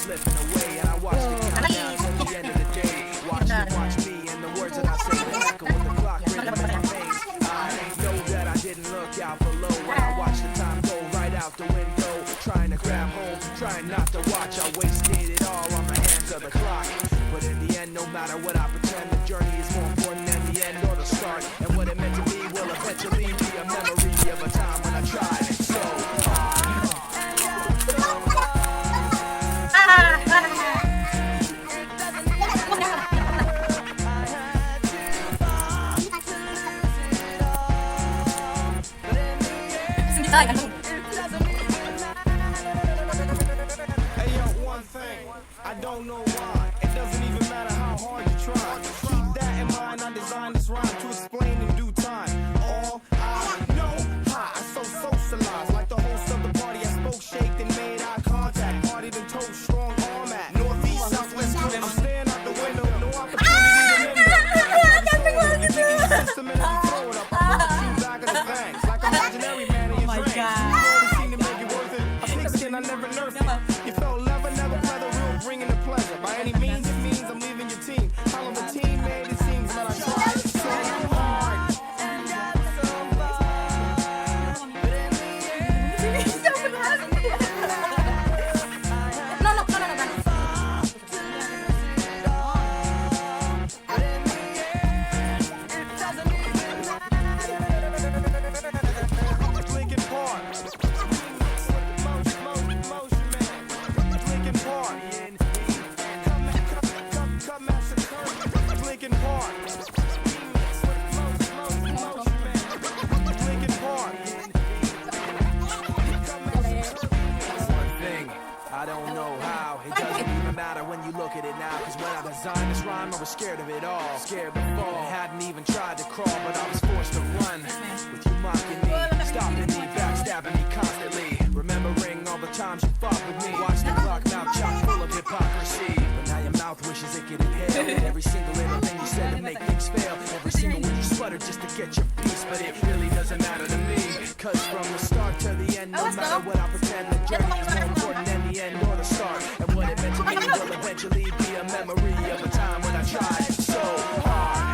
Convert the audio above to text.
slipping away, and I watched it count down till the end of the day. Watch you watch me, and the words that I say will echo with the clock rhythm in my veins. I know that I didn't look out below when I watched the time go right out the window. Trying to grab home, trying not to watch. I wasted it all on the hands of the clock. But in the end, no matter what I pretend, the journey is more important than the end or the start. And what it meant to be will eventually be a memory of a time when I tried so hard. Hey yo, one thing, I don't know why. It doesn't even matter how hard you try. Keep that in mind, I designed this rhyme to explain in due time. All I know, I so socialized. Like the host of the party, I spoke, shaked, and made eye contact. Partied and told strong arm at Northeast, Southwest, I'm staring out the window, no opportunity to mingle. System and you throw it up, I put the two back of the bangs. Like a imaginary man in your dreams. I never nerfed it. You felt never pleather, real bringing the pleasure. By any means, it means I'm leaving your team. How of a team made it seems, but I tried so hard. I don't know how, it doesn't even matter when you look at it now. Cause when I designed this rhyme, I was scared of it all. Scared to fall, I hadn't even tried to crawl, but I was forced to run. With you mocking me, stopping me, backstabbing me constantly. Remembering all the times you fought with me. Watch the clock now chock full of hypocrisy. But now your mouth wishes it could inhale every single little thing you said to make things fail. Every single word you sputtered just to get your piece. But it really doesn't matter to me. Cause from the start to the end, no matter what I pretend, the journey is more important than the end or the start. And what it meant to me will eventually be a memory of a time when I tried so hard.